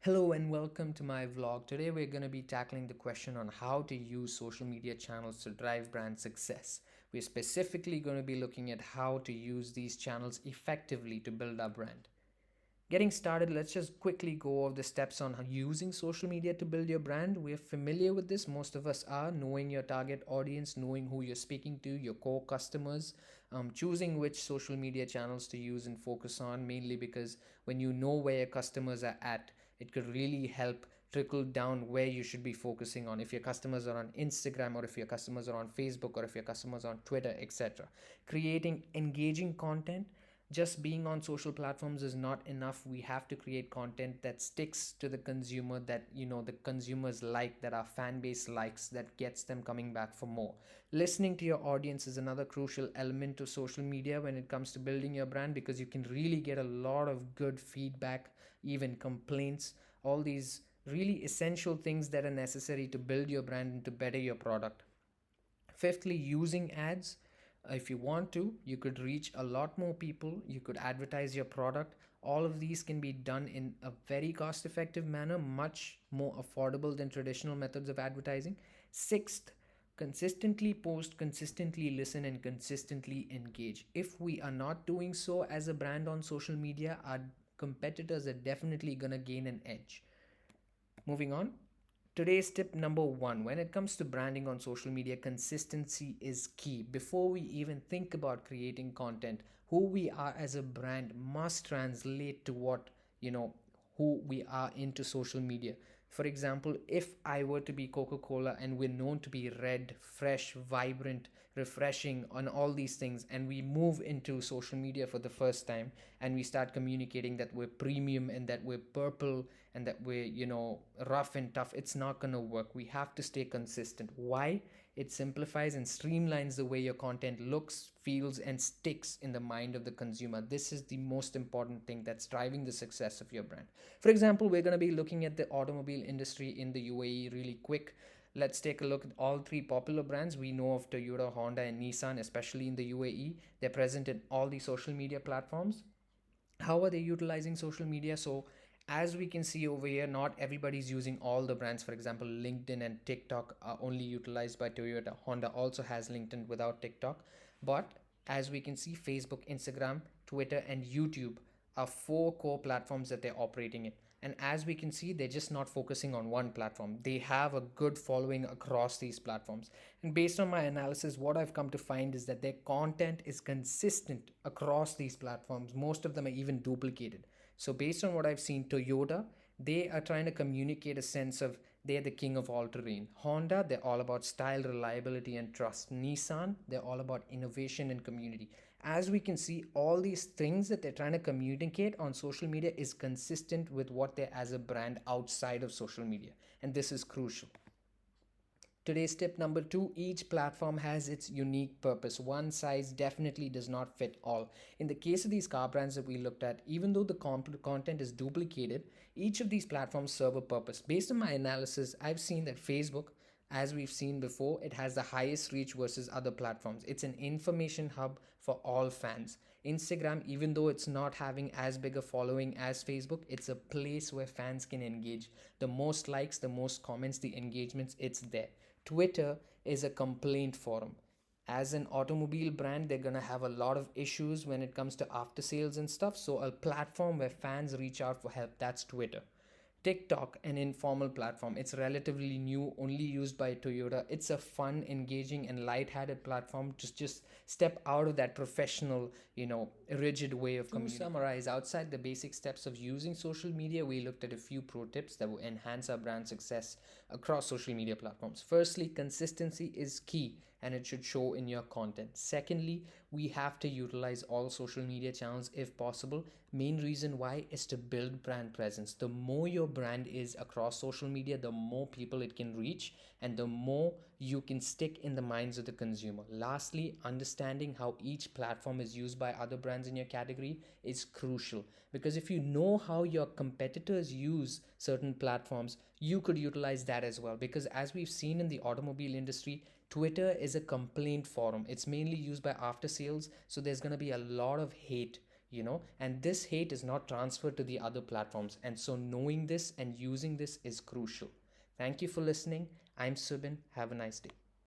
Hello and welcome to my vlog. Today we're going to be tackling the question on how to use social media channels to drive brand success. We're specifically going to be looking at how to use these channels effectively to build our brand. Getting started, let's just quickly go over the steps on using social media to build your brand. We're familiar with this, most of us are, knowing your target audience, knowing who you're speaking to, your core customers, choosing which social media channels to use and focus on, mainly because when you know where your customers are at, it could really help trickle down where you should be focusing on. If your customers are on Instagram, or if your customers are on Facebook, or if your customers are on Twitter, etc. Creating engaging content. Just being on social platforms is not enough. We have to create content that sticks to the consumer, that the consumers like, that our fan base likes, that gets them coming back for more. Listening to your audience is another crucial element of social media when it comes to building your brand, because you can really get a lot of good feedback, even complaints, all these really essential things that are necessary to build your brand and to better your product. Fifthly, using ads. If you want to, you could reach a lot more people, you could advertise your product. All of these can be done in a very cost effective manner, much more affordable than traditional methods of advertising. Sixth, consistently post, consistently listen, and consistently engage. If we are not doing so as a brand on social media, our competitors are definitely going to gain an edge. Moving on, today's tip number one: when it comes to branding on social media, consistency is key. Before we even think about creating content, who we are as a brand must translate to what, you know, who we are into social media. For example, if I were to be Coca Cola and we're known to be red, fresh, vibrant, refreshing, on all these things, and we move into social media for the first time and we start communicating that we're premium and that we're purple and that we're, rough and tough, it's not going to work. We have to stay consistent. Why? It simplifies and streamlines the way your content looks, feels, and sticks in the mind of the consumer. This is the most important thing that's driving the success of your brand. For example, we're going to be looking at the automobile industry in the UAE really quick. Let's take a look at all three popular brands. We know of Toyota, Honda, and Nissan, especially in the UAE. They're present in all the social media platforms. How are they utilizing social media? So as we can see over here, not everybody's using all the brands. For example, LinkedIn and TikTok are only utilized by Toyota. Honda also has LinkedIn without TikTok. But as we can see, Facebook, Instagram, Twitter, and YouTube are four core platforms that they're operating in. And as we can see, they're just not focusing on one platform. They have a good following across these platforms. And based on my analysis, what I've come to find is that their content is consistent across these platforms. Most of them are even duplicated. So based on what I've seen, Toyota, they are trying to communicate a sense of they're the king of all terrain. Honda, they're all about style, reliability, and trust. Nissan, they're all about innovation and community. As we can see, all these things that they're trying to communicate on social media is consistent with what they're as a brand outside of social media. And this is crucial. Today's tip number two: each platform has its unique purpose. One size definitely does not fit all. In the case of these car brands that we looked at, even though the content is duplicated, each of these platforms serve a purpose. Based on my analysis, I've seen that Facebook, as we've seen before, it has the highest reach versus other platforms. It's an information hub for all fans. Instagram, even though it's not having as big a following as Facebook, it's a place where fans can engage. The most likes, the most comments, the engagements, it's there. Twitter is a complaint forum. As an automobile brand, they're going to have a lot of issues when it comes to after sales and stuff. So, a platform where fans reach out for help, that's Twitter. TikTok, an informal platform. It's relatively new, only used by Toyota. It's a fun, engaging, and light-hearted platform to just step out of that professional, rigid way of communicating. To summarize, outside the basic steps of using social media, we looked at a few pro tips that will enhance our brand success across social media platforms. Firstly, consistency is key and it should show in your content. Secondly, we have to utilize all social media channels if possible. Main reason why is to build brand presence. The more your brand is across social media, the more people it can reach and the more you can stick in the minds of the consumer. Lastly, understanding how each platform is used by other brands in your category is crucial, because if you know how your competitors use certain platforms, you could utilize that as well. Because as we've seen in the automobile industry, Twitter is a complaint forum. It's mainly used by after sales, so there's going to be a lot of hate. and this hate is not transferred to the other platforms. And so knowing this and using this is crucial. Thank you for listening. I'm Subin. Have a nice day.